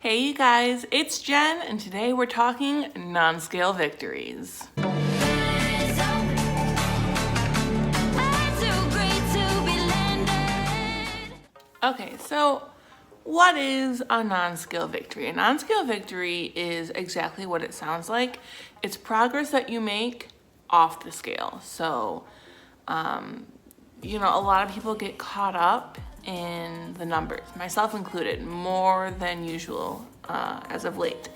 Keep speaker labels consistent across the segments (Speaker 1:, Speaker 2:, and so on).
Speaker 1: Hey you guys, it's Jen, and today we're talking non-scale victories. Okay, so what is a non-scale victory? A non-scale victory is exactly what it sounds like. It's progress that you make off the scale. So, a lot of people get caught up in the numbers, myself included, more than usual as of late.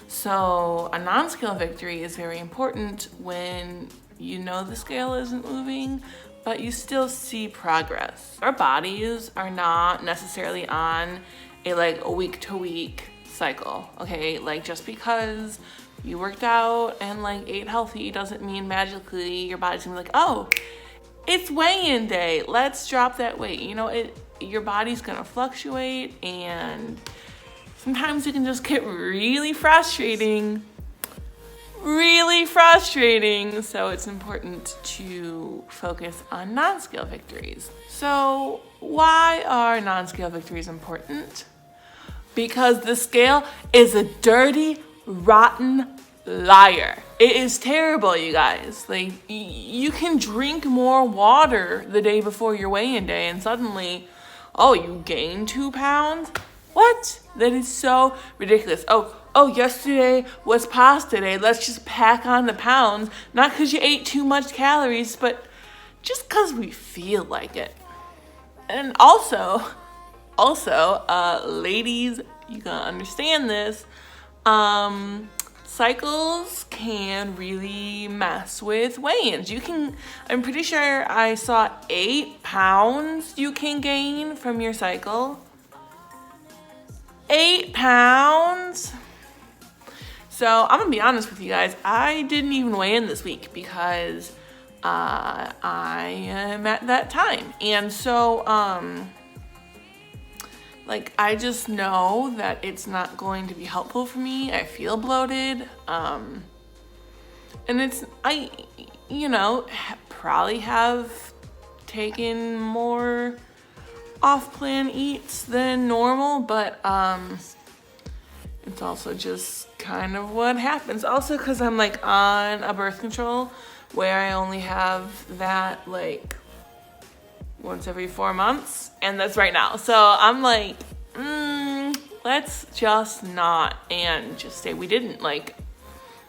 Speaker 1: So a non-scale victory is very important when you know the scale isn't moving, but you still see progress. Our bodies are not necessarily on a week to week cycle, okay? Like just because you worked out and ate healthy doesn't mean magically your body's gonna be like, oh, it's weigh-in day, let's drop that weight. Your body's gonna fluctuate, and sometimes it can just get really frustrating. So it's important to focus on non-scale victories. So why are non-scale victories important? Because the scale is a dirty, rotten liar. It is terrible, you guys. You can drink more water the day before your weigh-in day and suddenly, you gain 2 pounds? What? That is so ridiculous. Oh, yesterday was pasta day. Let's just pack on the pounds. Not because you ate too much calories, but just because we feel like it. And also, ladies, you gotta understand this. Cycles can really mess with weigh-ins. I'm pretty sure I saw 8 pounds you can gain from your cycle. 8 pounds? So I'm gonna be honest with you guys, I didn't even weigh in this week because I am at that time. And so, I just know that it's not going to be helpful for me. I feel bloated. And I probably have taken more off-plan eats than normal, but it's also just kind of what happens. Also, because I'm on a birth control where I only have that once every 4 months, and that's right now. So I'm let's just not, and just say we didn't.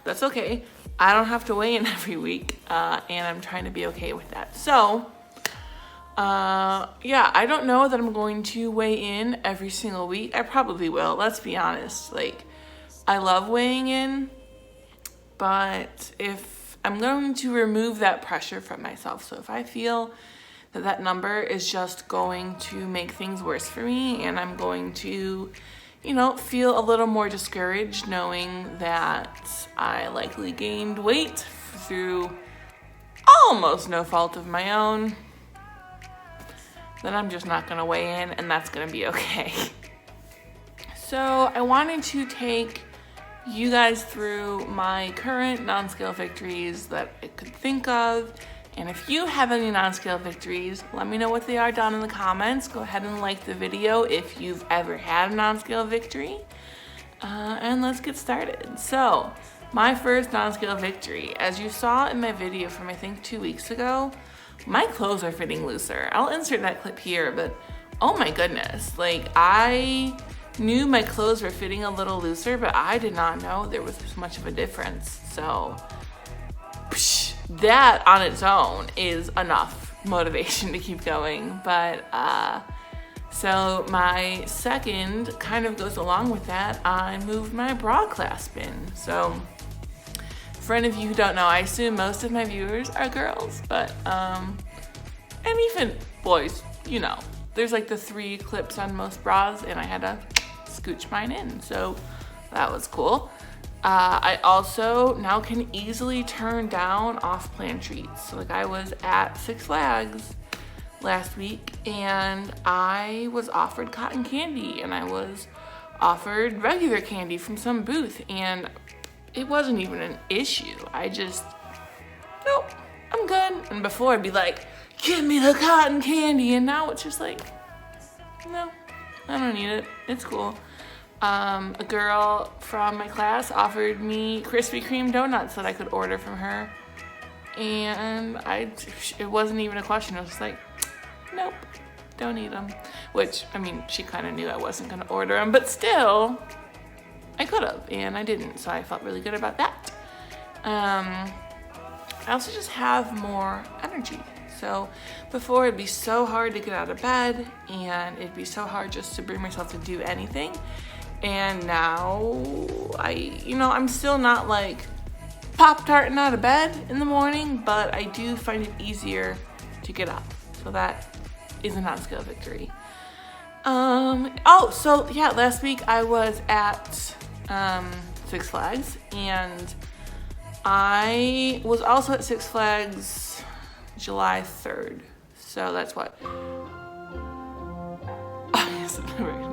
Speaker 1: That's okay. I don't have to weigh in every week, and I'm trying to be okay with that. So, I don't know that I'm going to weigh in every single week. I probably will, let's be honest. I love weighing in, but if I'm going to remove that pressure from myself. So if I feel that number is just going to make things worse for me, and I'm going to, feel a little more discouraged knowing that I likely gained weight through almost no fault of my own, then I'm just not gonna weigh in, and that's gonna be okay. So I wanted to take you guys through my current non-scale victories that I could think of. And if you have any non-scale victories, let me know what they are down in the comments. Go ahead and like the video if you've ever had a non-scale victory. And let's get started. So, my first non-scale victory, as you saw in my video from I think 2 weeks ago, my clothes are fitting looser. I'll insert that clip here, but oh my goodness. I knew my clothes were fitting a little looser, but I did not know there was this much of a difference. So, that on its own is enough motivation to keep going. But so my second kind of goes along with that. I moved my bra clasp in. So for any of you who don't know, I assume most of my viewers are girls, but and even boys, there's the 3 clips on most bras, and I had to scooch mine in, so that was cool. I also now can easily turn down off-plan treats. So I was at Six Flags last week, and I was offered cotton candy, and I was offered regular candy from some booth, and it wasn't even an issue. I just, nope, I'm good. And before I'd be like, give me the cotton candy, and now it's just no, I don't need it. It's cool. A girl from my class offered me Krispy Kreme donuts that I could order from her. And it wasn't even a question. I was just like, nope, don't eat them. Which, I mean, she kind of knew I wasn't going to order them, but still, I could have, and I didn't, so I felt really good about that. I also just have more energy. So before, it'd be so hard to get out of bed, and it'd be so hard just to bring myself to do anything. And now I'm still not like Pop-Tarting out of bed in the morning, but I do find it easier to get up. So that is a Nonscale victory. So yeah, last week I was at Six Flags, and I was also at Six Flags July 3rd. So that's what?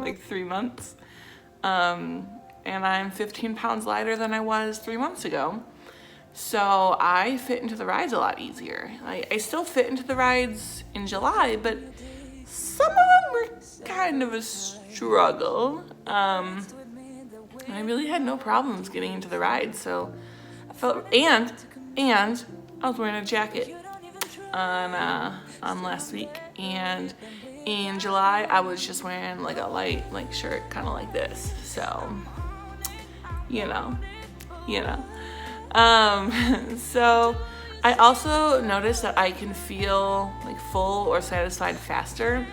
Speaker 1: Like 3 months. And I'm 15 pounds lighter than I was 3 months ago. So I fit into the rides a lot easier. I still fit into the rides in July, but some of them were kind of a struggle. I really had no problems getting into the ride, so I felt, and I was wearing a jacket on last week, and in July I was just wearing like a light shirt, kind of like this. So so I also noticed that I can feel like full or satisfied faster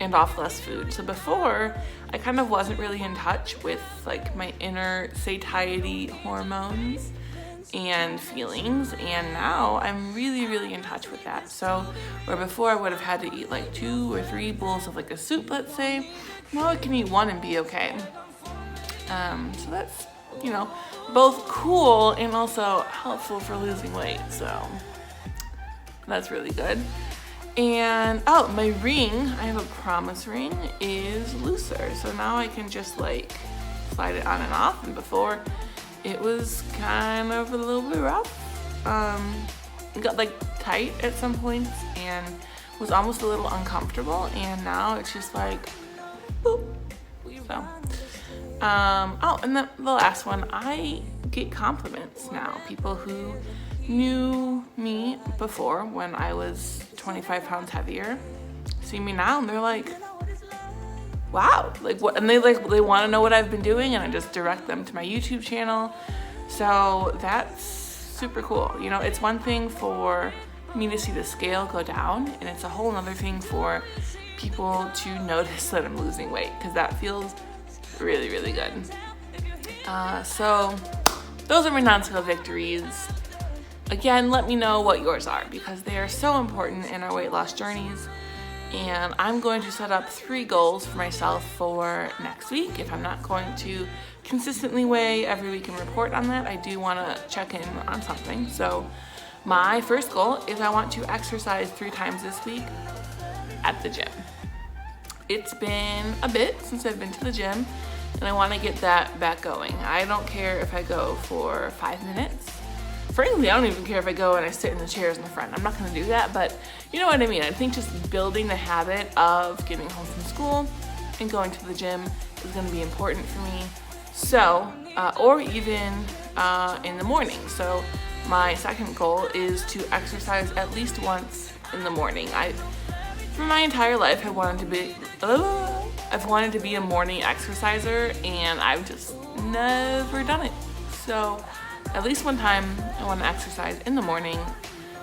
Speaker 1: and off less food. So before, I kind of wasn't really in touch with like my inner satiety hormones and feelings, and now I'm really, really in touch with that. So where before I would have had to eat like 2 or 3 bowls of like a soup, let's say, now I can eat 1 and be okay. So that's, both cool and also helpful for losing weight. So that's really good. And my ring, I have a promise ring, is looser. So now I can just like slide it on and off. And before it was kind of a little bit rough. It got like tight at some points and was almost a little uncomfortable. And now it's just like, boop. So. And then the last one, I get compliments now. People who knew me before when I was 25 pounds heavier see me now and they're like, wow, like what? And they want to know what I've been doing, and I just direct them to my YouTube channel. So that's super cool. It's one thing for me to see the scale go down, and it's a whole other thing for people to notice that I'm losing weight, because that feels really, really good. So those are my Nonscale victories. Again, let me know what yours are, because they are so important in our weight loss journeys. And I'm going to set up 3 goals for myself for next week. If I'm not going to consistently weigh every week and report on that, I do want to check in on something. So my first goal is I want to exercise 3 times this week at the gym. It's been a bit since I've been to the gym, and I want to get that back going. I don't care if I go for 5 minutes. Frankly, I don't even care if I go and I sit in the chairs in the front. I'm not going to do that, but you know what I mean. I think just building the habit of getting home from school and going to the gym is going to be important for me. So, or even in the morning. So my second goal is to exercise at least once in the morning. For my entire life, I've wanted to be a morning exerciser, and I've just never done it. So at least one time I want to exercise in the morning.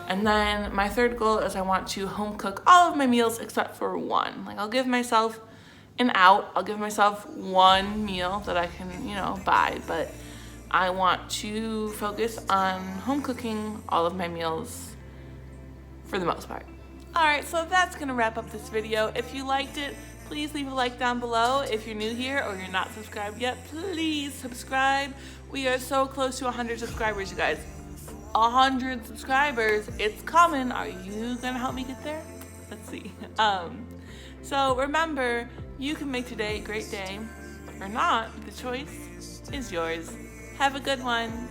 Speaker 1: And then my third goal is I want to home cook all of my meals except for one. Like, I'll give myself an out. I'll give myself one meal that I can, buy, but I want to focus on home cooking all of my meals for the most part. All right, so that's gonna wrap up this video. If you liked it, please leave a like down below. If you're new here or you're not subscribed yet, please subscribe. We are so close to 100 subscribers, you guys. 100 subscribers, it's coming. Are you gonna help me get there? Let's see. So remember, you can make today a great day, or not. The choice is yours. Have a good one.